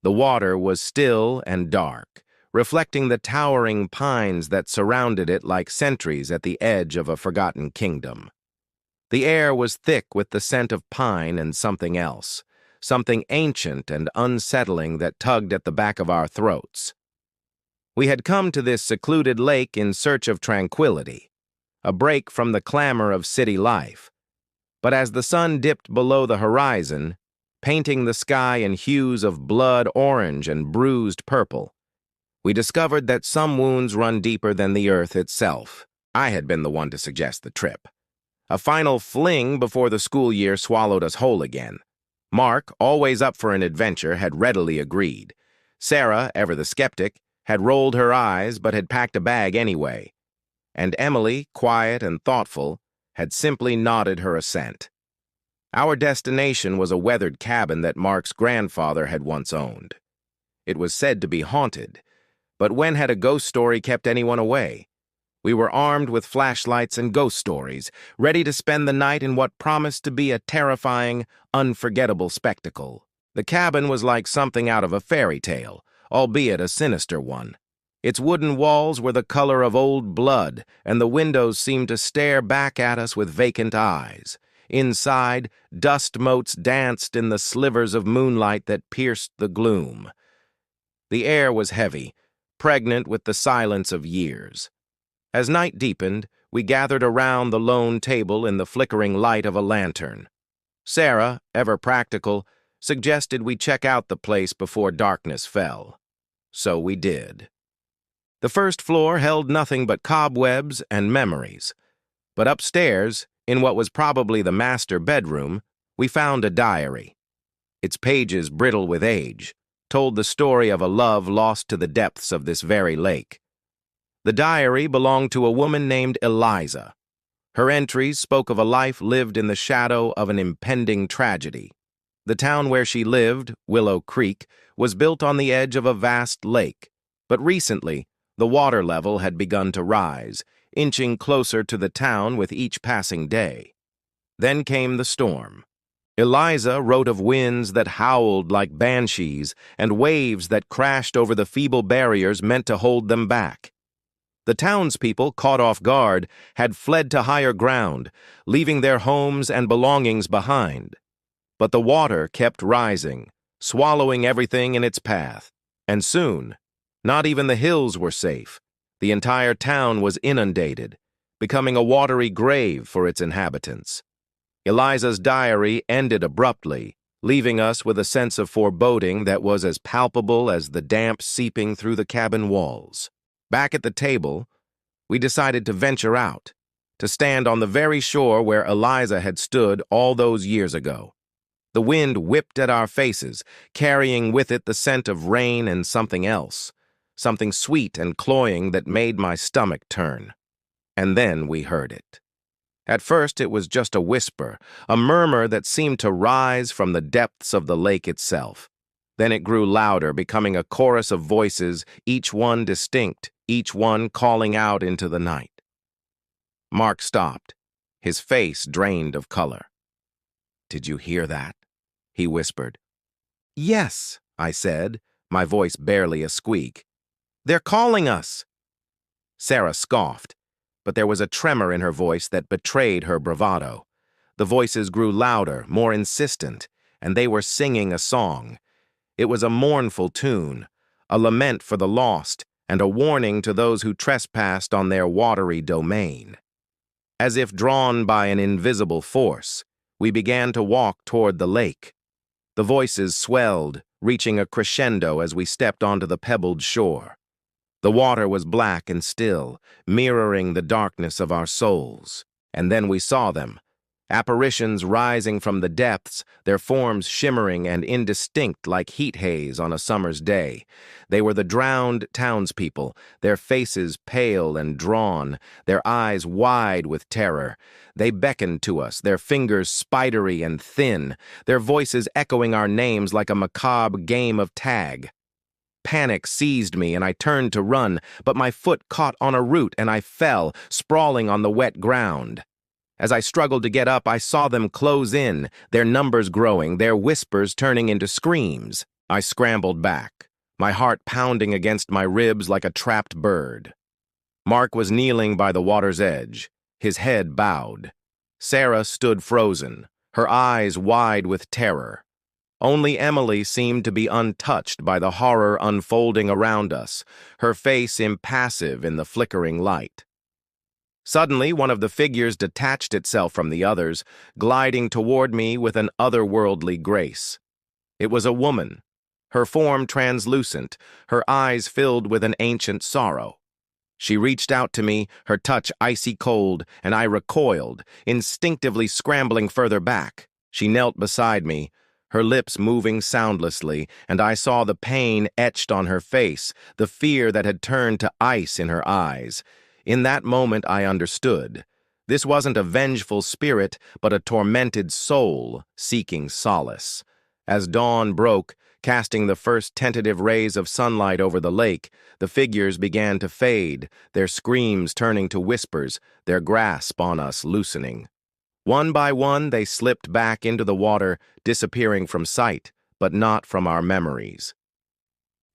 The water was still and dark, reflecting the towering pines that surrounded it like sentries at the edge of a forgotten kingdom. The air was thick with the scent of pine and something else, something ancient and unsettling that tugged at the back of our throats. We had come to this secluded lake in search of tranquility, a break from the clamor of city life. But as the sun dipped below the horizon, painting the sky in hues of blood orange and bruised purple, we discovered that some wounds run deeper than the earth itself. I had been the one to suggest the trip. A final fling before the school year swallowed us whole again. Mark, always up for an adventure, had readily agreed. Sarah, ever the skeptic, had rolled her eyes but had packed a bag anyway. And Emily, quiet and thoughtful, had simply nodded her assent. Our destination was a weathered cabin that Mark's grandfather had once owned. It was said to be haunted, but when had a ghost story kept anyone away? We were armed with flashlights and ghost stories, ready to spend the night in what promised to be a terrifying, unforgettable spectacle. The cabin was like something out of a fairy tale, albeit a sinister one. Its wooden walls were the color of old blood, and the windows seemed to stare back at us with vacant eyes. Inside, dust motes danced in the slivers of moonlight that pierced the gloom. The air was heavy, pregnant with the silence of years. As night deepened, we gathered around the lone table in the flickering light of a lantern. Sarah, ever practical, suggested we check out the place before darkness fell. So we did. The first floor held nothing but cobwebs and memories. But upstairs, in what was probably the master bedroom, we found a diary. Its pages, brittle with age, told the story of a love lost to the depths of this very lake. The diary belonged to a woman named Eliza. Her entries spoke of a life lived in the shadow of an impending tragedy. The town where she lived, Willow Creek, was built on the edge of a vast lake, but recently the water level had begun to rise, inching closer to the town with each passing day. Then came the storm. Eliza wrote of winds that howled like banshees and waves that crashed over the feeble barriers meant to hold them back. The townspeople, caught off guard, had fled to higher ground, leaving their homes and belongings behind. But the water kept rising, swallowing everything in its path. And soon, not even the hills were safe. The entire town was inundated, becoming a watery grave for its inhabitants. Eliza's diary ended abruptly, leaving us with a sense of foreboding that was as palpable as the damp seeping through the cabin walls. Back at the table, we decided to venture out, to stand on the very shore where Eliza had stood all those years ago. The wind whipped at our faces, carrying with it the scent of rain and something else, something sweet and cloying that made my stomach turn. And then we heard it. At first it was just a whisper, a murmur that seemed to rise from the depths of the lake itself. Then it grew louder, becoming a chorus of voices, each one distinct, each one calling out into the night. Mark stopped, his face drained of color. "Did you hear that?" he whispered. "Yes," I said, my voice barely a squeak. "They're calling us." Sarah scoffed, but there was a tremor in her voice that betrayed her bravado. The voices grew louder, more insistent, and they were singing a song. It was a mournful tune, a lament for the lost, and a warning to those who trespassed on their watery domain. As if drawn by an invisible force, we began to walk toward the lake. The voices swelled, reaching a crescendo as we stepped onto the pebbled shore. The water was black and still, mirroring the darkness of our souls. And then we saw them, apparitions rising from the depths, their forms shimmering and indistinct like heat haze on a summer's day. They were the drowned townspeople, their faces pale and drawn, their eyes wide with terror. They beckoned to us, their fingers spidery and thin, their voices echoing our names like a macabre game of tag. Panic seized me and I turned to run, but my foot caught on a root and I fell, sprawling on the wet ground. As I struggled to get up, I saw them close in, their numbers growing, their whispers turning into screams. I scrambled back, my heart pounding against my ribs like a trapped bird. Mark was kneeling by the water's edge, his head bowed. Sarah stood frozen, her eyes wide with terror. Only Emily seemed to be untouched by the horror unfolding around us, her face impassive in the flickering light. Suddenly, one of the figures detached itself from the others, gliding toward me with an otherworldly grace. It was a woman, her form translucent, her eyes filled with an ancient sorrow. She reached out to me, her touch icy cold, and I recoiled, instinctively scrambling further back. She knelt beside me, her lips moving soundlessly, and I saw the pain etched on her face, the fear that had turned to ice in her eyes. In that moment I understood. This wasn't a vengeful spirit, but a tormented soul seeking solace. As dawn broke, casting the first tentative rays of sunlight over the lake, the figures began to fade, their screams turning to whispers, their grasp on us loosening. One by one, they slipped back into the water, disappearing from sight, but not from our memories.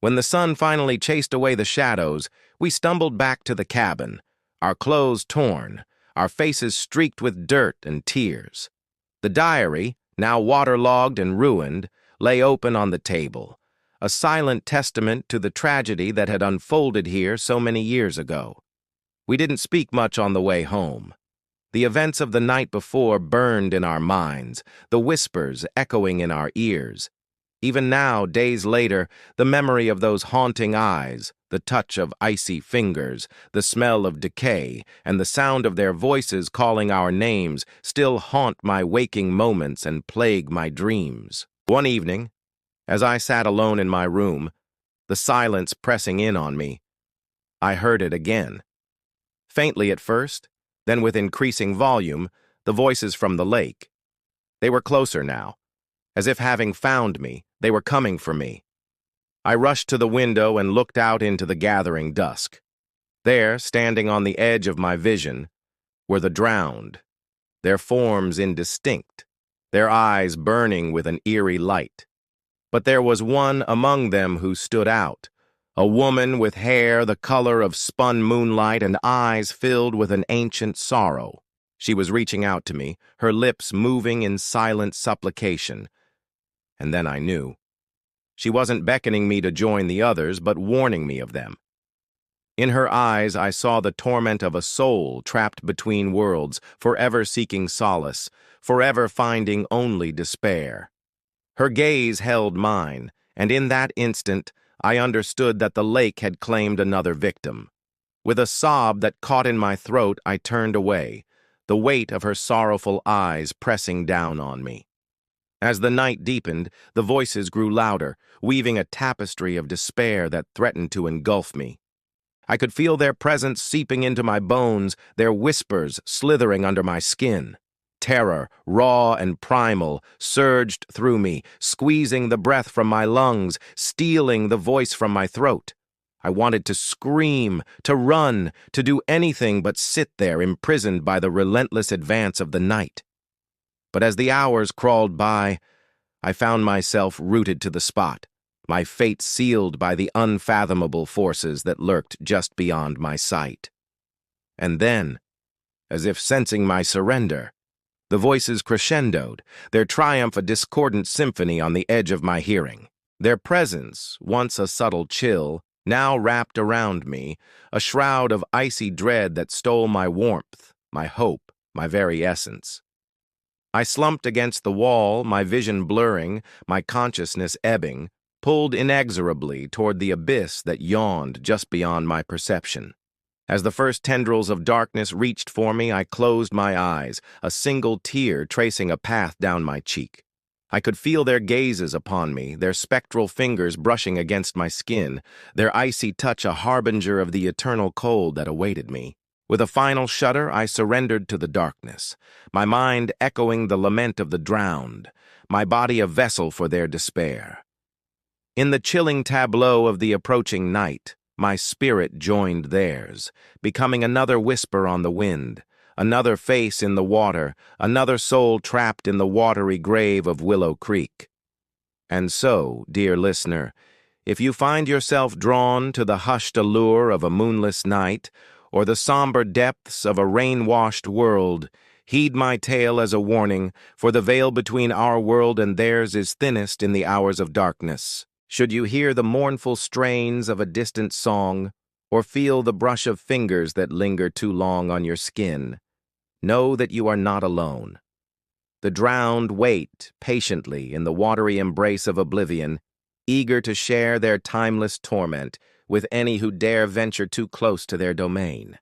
When the sun finally chased away the shadows, we stumbled back to the cabin, our clothes torn, our faces streaked with dirt and tears. The diary, now waterlogged and ruined, lay open on the table, a silent testament to the tragedy that had unfolded here so many years ago. We didn't speak much on the way home. The events of the night before burned in our minds, the whispers echoing in our ears. Even now, days later, the memory of those haunting eyes, the touch of icy fingers, the smell of decay, and the sound of their voices calling our names still haunt my waking moments and plague my dreams. One evening, as I sat alone in my room, the silence pressing in on me, I heard it again. Faintly at first, then with increasing volume, the voices from the lake. They were closer now. As if having found me, they were coming for me. I rushed to the window and looked out into the gathering dusk. There, standing on the edge of my vision, were the drowned, their forms indistinct, their eyes burning with an eerie light. But there was one among them who stood out, a woman with hair the color of spun moonlight and eyes filled with an ancient sorrow. She was reaching out to me, her lips moving in silent supplication. And then I knew. She wasn't beckoning me to join the others, but warning me of them. In her eyes, I saw the torment of a soul trapped between worlds, forever seeking solace, forever finding only despair. Her gaze held mine, and in that instant, I understood that the lake had claimed another victim. With a sob that caught in my throat, I turned away, the weight of her sorrowful eyes pressing down on me. As the night deepened, the voices grew louder, weaving a tapestry of despair that threatened to engulf me. I could feel their presence seeping into my bones, their whispers slithering under my skin. Terror, raw and primal, surged through me, squeezing the breath from my lungs, stealing the voice from my throat. I wanted to scream, to run, to do anything but sit there imprisoned by the relentless advance of the night. But as the hours crawled by, I found myself rooted to the spot, my fate sealed by the unfathomable forces that lurked just beyond my sight. And then, as if sensing my surrender, the voices crescendoed, their triumph a discordant symphony on the edge of my hearing. Their presence, once a subtle chill, now wrapped around me, a shroud of icy dread that stole my warmth, my hope, my very essence. I slumped against the wall, my vision blurring, my consciousness ebbing, pulled inexorably toward the abyss that yawned just beyond my perception. As the first tendrils of darkness reached for me, I closed my eyes, a single tear tracing a path down my cheek. I could feel their gazes upon me, their spectral fingers brushing against my skin, their icy touch a harbinger of the eternal cold that awaited me. With a final shudder, I surrendered to the darkness, my mind echoing the lament of the drowned, my body a vessel for their despair. In the chilling tableau of the approaching night, my spirit joined theirs, becoming another whisper on the wind, another face in the water, another soul trapped in the watery grave of Willow Creek. And so, dear listener, if you find yourself drawn to the hushed allure of a moonless night, or the somber depths of a rain-washed world, heed my tale as a warning, for the veil between our world and theirs is thinnest in the hours of darkness. Should you hear the mournful strains of a distant song, or feel the brush of fingers that linger too long on your skin, know that you are not alone. The drowned wait patiently in the watery embrace of oblivion, eager to share their timeless torment with any who dare venture too close to their domain.